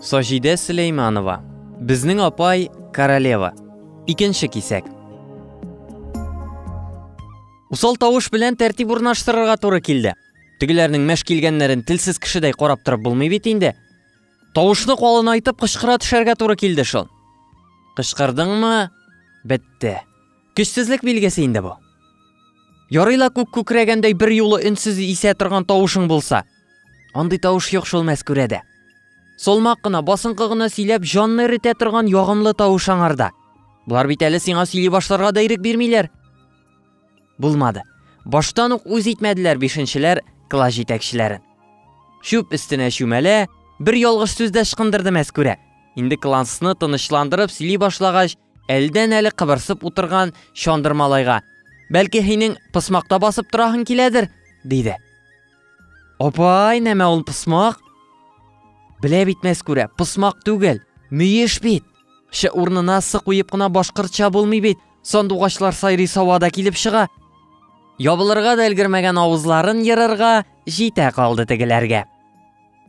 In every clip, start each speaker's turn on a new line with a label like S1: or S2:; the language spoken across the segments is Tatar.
S1: Сажиде Сүлейманова. Bizning opay Королева. Ikkinchi kesak. Усал тавыш белән тәртип урнаштырырга туры килде. Тегеләрнең мәш килгәннәрен телсез кешедәй карап торып булмый бит инде. Тавышны калын айтып кычкыра төшәргә туры килде шул. Кычкырдыңмы? Бетте. Көчсезлек билгесе инде бу. Ярыйла күк күкрәгәндәй бер юлы өнсез исә торган тавышың булса. Андый тавыш юк шул Мәскүрәдә. Солмак кына, басынкы гына сөйләп җанны эретә торган ягымлы тавыш аңарда. Булар бит әле сиңа сөйли башларга да ирек бирмиләр. Булмады. Баштан ук үз итмәделәр бишенчеләр класс җитәкчеләрен. Шуп өстенә чүмәлә, бер ялгыш сүз дә шкындырды Мәскүрә. Инде классны тынычландырып сөйли башлагач, әлдән әле кыбырсып утырган Чандыр малайга: "Бәлки һинең пысмакта басып тораһың киләдер", диде. "Апай, нәмә ул пысмак?" Белә бит Мәскүрә, пысмак түгел, мөеш бит. Ше урнына сы куеп кына башкортча булмый бит. Сандугачлар сайрый савада килеп чыга. Ябылырга да өлгермәгән авызларын ярырга җитә калды тегеләргә.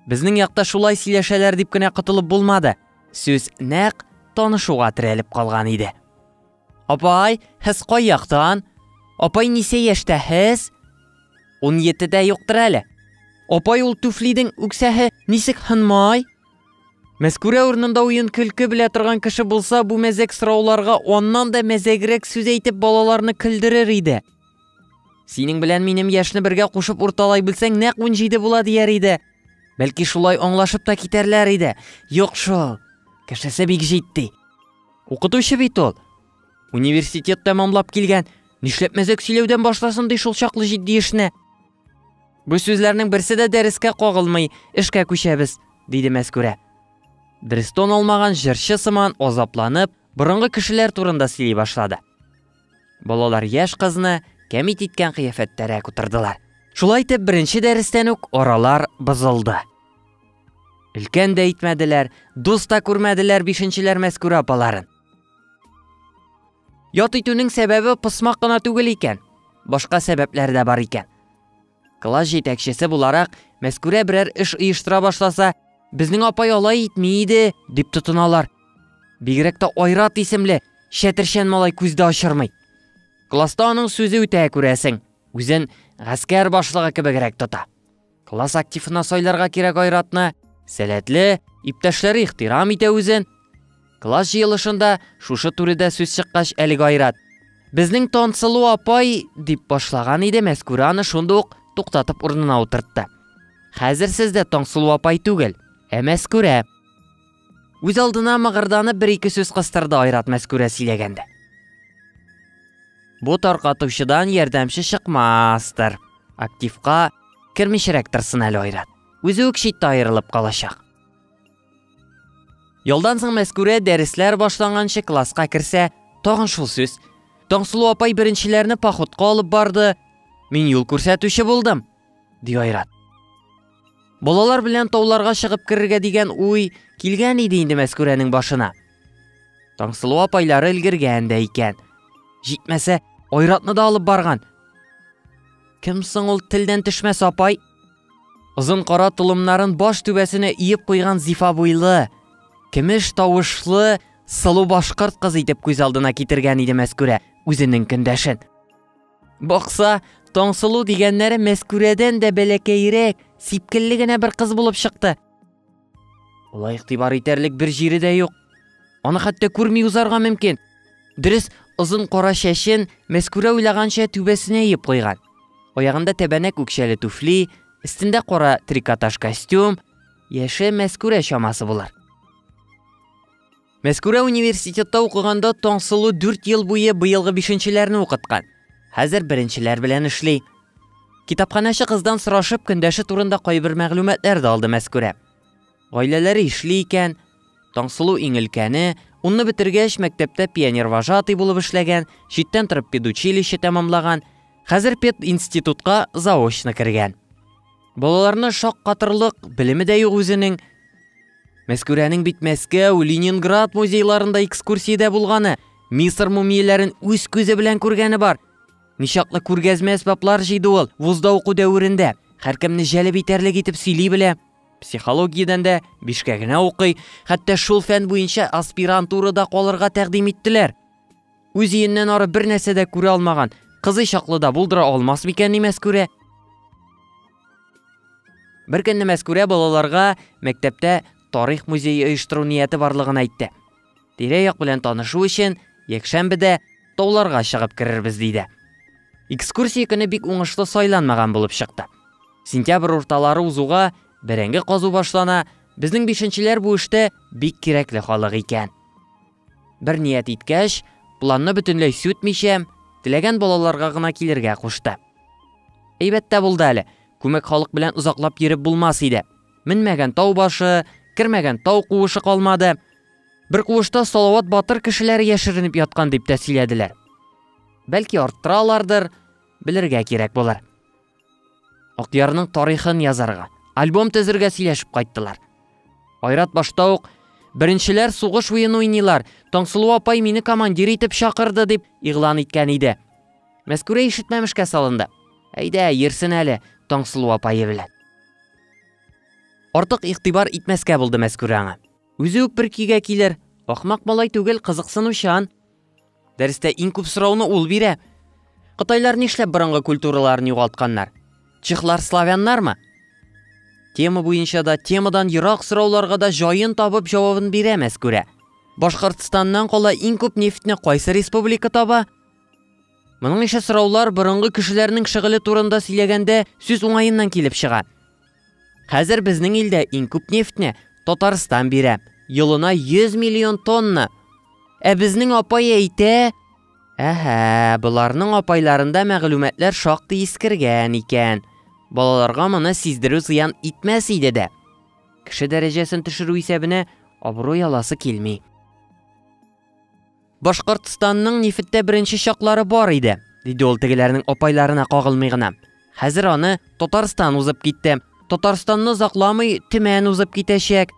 S1: Безнең якта шулай сөйләшәләр дип кенә кытылып булмады. Сүз нәкъ танышуга терәлеп калган иде. "Апай, һез кай яктан? Апай нисә яшьтә һез?" 17дә юктыр әле. "Апай, ул туфлидең үксәһе нисек хынмай?" Мәскүрә урынында уен көлке белә торган кеше булса, бу мәзәк сорауларга оннан да мәзәгрәк сүз әйтеп балаларны көлдерер иде. "Синең белән минем яшьне бергә кушып урталай белсәң, нәкъ 17 була", дияр иде. Бәлки шулай аңлашып та китәрләр иде. Юк шул. Кешесе бик җитди. Укытучы бит ул. Университет тәмамлап килгән. Нишләп мәзәк сөйләүдән башласын ди шул чаклы җитди эшне? "Бу сүзләрнең берсе дә дәрескә кагылмый, эшкә күчәбез", диде Мәскүрә. Дристон алмаган җырчы сыман азапланып, борынгы кешеләр турында сөйли башлады. Балалар яшь кызны кәмит иткән кыяфәттәрәк утырдылар. Шулай итеп, беренче дәрестән үк аралар бозылды. Өлкән дә итмәделәр, дус та күрмәделәр бишенчеләр Мәскүрә апаларын. Ят итүнең сәбәбе пысмак кына түгел икән. Башка сәбәпләр дә бар икән. Класс җитәкчесе буларак, Мәскүрә берәр эш оештыра башласа, "Безнең апай алай итми иде", дип тотыналар. Бигрәк тә Айрат исемле шәтершән малай күздә ачырмый. Класста аның сүзе үтә күрәсең, үзен гаскәр башлыгы кебегрәк тота. Класс активына сайларга кирәк Айратны, сәләтле, иптәшләре ихтирам итә үзен. Класс җыелышында шушы турыда сүз чыккач, әлеге Айрат: "Безнең Тансылу апай", дип башлаган иде, Мәскүрә аны шунда ук туктатып урынына утыртты. "Хәзер сездә Тансылу апай түгел, Мәскүрә." Үз алдына мыгырданып бер-ике сүз кыстырды Айрат Мәскүрә сөйләгәндә. Бу таркатучыдан ярдәмче чыкмастыр. Активка кермишрәк торсын әле Айрат. Үзе үк читтә аерылып калачак. Ялдан соң Мәскүрә дәресләр башланганчы класска керсә, тагын шул сүз. "Таңсылу апай беренчеләрне походка алып барды. Мин юл күрсәтүче булдым", ди Айрат. Балалар белән тауларга чыгып керергә дигән уй килгән иде инде Мәскүрәнең башына. Таңсылу апайлары өлгергән дә икән. Җитмәсә, Айратны да алып барган. Кем соң ул телдән төшмәс апай? Озын кара тулымнарын баш түбәсенә иеп куйган зифа буйлы, кемеш тавышлы, сылу башкорт кыз итеп күз алдына китергән иде Мәскүрә үзенең көндәшен. Бакса, Таңсылу дигәннәре Мәскүрәдән дә бәләкәйрәк, сипкелле генә бер кыз булып чыкты. Улай игътибар итәрлек бер җире дә юк. Аны хәтта күрми узарга мөмкин. Дөрес, озын кара чәчен Мәскүрә уйлаганча түбәсенә иеп куйган. Аягында тәбәнәк үкчәле туфли, өстендә кара трикотаж костюм, яше Мәскүрә чамасы булыр. Мәскүрә университетта укыганда Таңсылу 4 ел буе быелгы 5нчеләрне укыткан. Хәзер беренчеләр белән эшли. Китапханәче кыздан сорашып, көндәше турында кайбер мәгълүматлар да алды Мәскүрә. Гаиләләре эшли икән. Таңсылу иң өлкәне, унны бетергәч мәктәптә пионер-вожатый булып эшләгән, читтән торып педучилище тәмамлаган, хәзер пединститутка заочно кергән. Балаларны шаккатырлык белеме дә юк үзенең. Мәскүрәнең бит Мәскәү, Ленинград музейларында экскурсиядә булганы, Мисыр мумияләрен үз күзе белән күргәне бар. Ничаклы күргәзмә әсбаплар җыйды ул вузда уку дәверендә. Һәркемне җәлеп итәрлек итеп сөйли белә. Психологиядан да Бишкекне укый, хәтта шул фән буенча аспирантурада калырга тәкъдим иттеләр. Үз өеннән ары бер нәрсә дә күрә алмаган, кызы чаклыда булдыра алмас микәнни Мәскүрә? Бер көнне Мәскүрә балаларга мәктәптә тарих музее оештыру нияте барлыгын әйтте. Тирә-як белән танышу өчен якшәмбедә тауларга чыгып керербез диде. Экскурсия көне бик уңышлы сайланмаган булып чыкты. Сентябрь урталары узуга бәрәңге казу башлана, безнең бишенчеләр бу эштә бик кирәкле халык икән. Бер ният иткәч, планны бөтенләй сүтмичә, теләгән балаларга гына килергә кушты. Әйбәттә булды әле, күмәк халык белән узаклап йөреп булмас иде. Менмәгән тау башы, кермәгән тау куышы калмады. Бер куышта Салават батыр кешеләре яшеренеп яткан дип тә сөйләделәр. Бәлки арттыралардыр, белергә кирәк булыр. Акъярның тарихын язарга, альбом төзергә сөйләшеп кайттылар. Айрат башта ук беренчеләр сугыш уен уйныйлар, Таңсылу апай мине командир итеп чакырды дип игълан иткән иде. Мәскүрә ишетмәмешкә салынды. Әйдә, йөрсен әле Таңсылу апайы белән. Артык игътибар итмәскә булды Мәскүрә аңа. Үзе үк бер көйгә килер, ахмак малай түгел, кызыксынучан. Дәрестә иң күп сорауны ул бирә. Кытайлар нишләп борынгы культураларын югалтканнар? Чехлар славяннармы? Тема буенча да темадан ерак сорауларга да җаен табып җавабын бирә Мәскүрә. Башкортстаннан кала иң күп нефтне кайсы республика таба? Моның ише сораулар борынгы кешеләрнең шөгыле турында сөйләгәндә сүз уңаеннан килеп чыга. Хәзер безнең илдә иң күп нефтне Татарстан бирә. Елына 100 миллион тонна. Ә безнең апай әйтә, буларның апайларында мәгълүматлар шактый искергән икән. Балаларга моны сиздерү зыян итмәс иде дә. Кеше дәрәҗәсен төшерү исәбенә абруй аласы килми. Башкортстанның нефттә беренче чаклары бар иде, диде ул тегеләрнең апайларына кагылмый гына. Хәзер аны Татарстан узып китте. Татарстанны закламый Төмән узып китәчәк.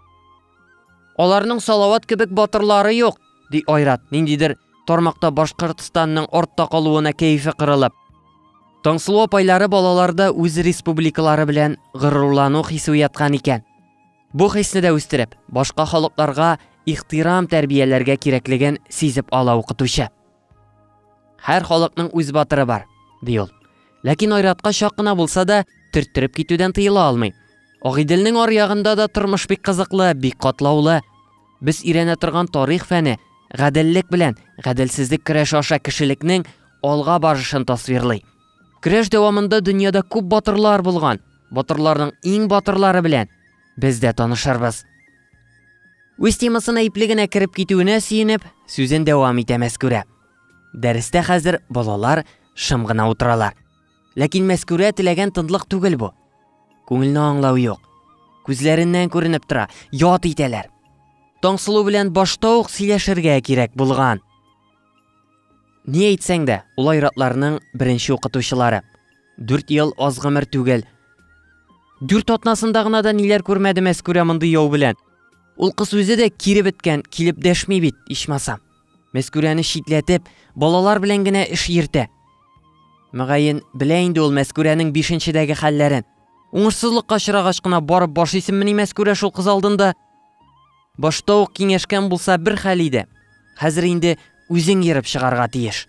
S1: Аларның Салават кебек батырлары юк, ди Айрат, ниндидер тармакта Башкортстанның артта калуына кәефе кырылып. Таңсылу апайлары балаларда үз республикалары белән горурлану хисе уяткан икән. Бу хисне дә үстереп, башка халыкларга ихтирам тәрбияләргә кирәклеген сизеп ала укытучы. Һәр халыкның үз батыры бар, ди ул. Ләкин Айратка чакына булса да төрттөреп китүдән тыела алмый. Агыйделнең аръягында да тормыш бик кызыклы, бик катлаулы. Без өйрәнә торган тарих фәне гаделлек белән гаделсезлек көрәш аша кешелекнең алга барышын тасвирлый. Көрәш дәвамында дөньяда күп батырлар булган. Батырларның иң батырлары белән без дә танышырбыз. Үз темасына иплегенә кирип китүенә сөенеп, сүзен дәвам итә Мәскүрә. Дәрестә хәзер балалар шым гына утыралар. Ләкин Мәскүрә теләгән тынлык түгел бу. Күңелне аңлау юк. Күзләреннән күренеп тора, ят итәләр. Таңсылу белән башта ук сөйләшергә кирәк булган. Ни әйтсәң дә, ул Айратларның беренче укытучылары. 4 ел аз гомер түгел. 4 атнасында гына да ниләр күрмәде Мәскүрә мондый яу белән. Ул кыз үзе дә кире беткән, килеп дәшми бит, ичмасам. Мәскүрәне шитләтеп, балалар белән генә эш йөртә. Мәгәен белә инде ул Мәскүрәнең 5нчедәге хәлләрен. Уңышсызлыкка очрагач кына барып башыйсымыни Мәскүрә шул кыз алдында. Башта ук киңәшкән булса бер хәл иде. Хәзер инде үзең йөреп чыгарга тиеш.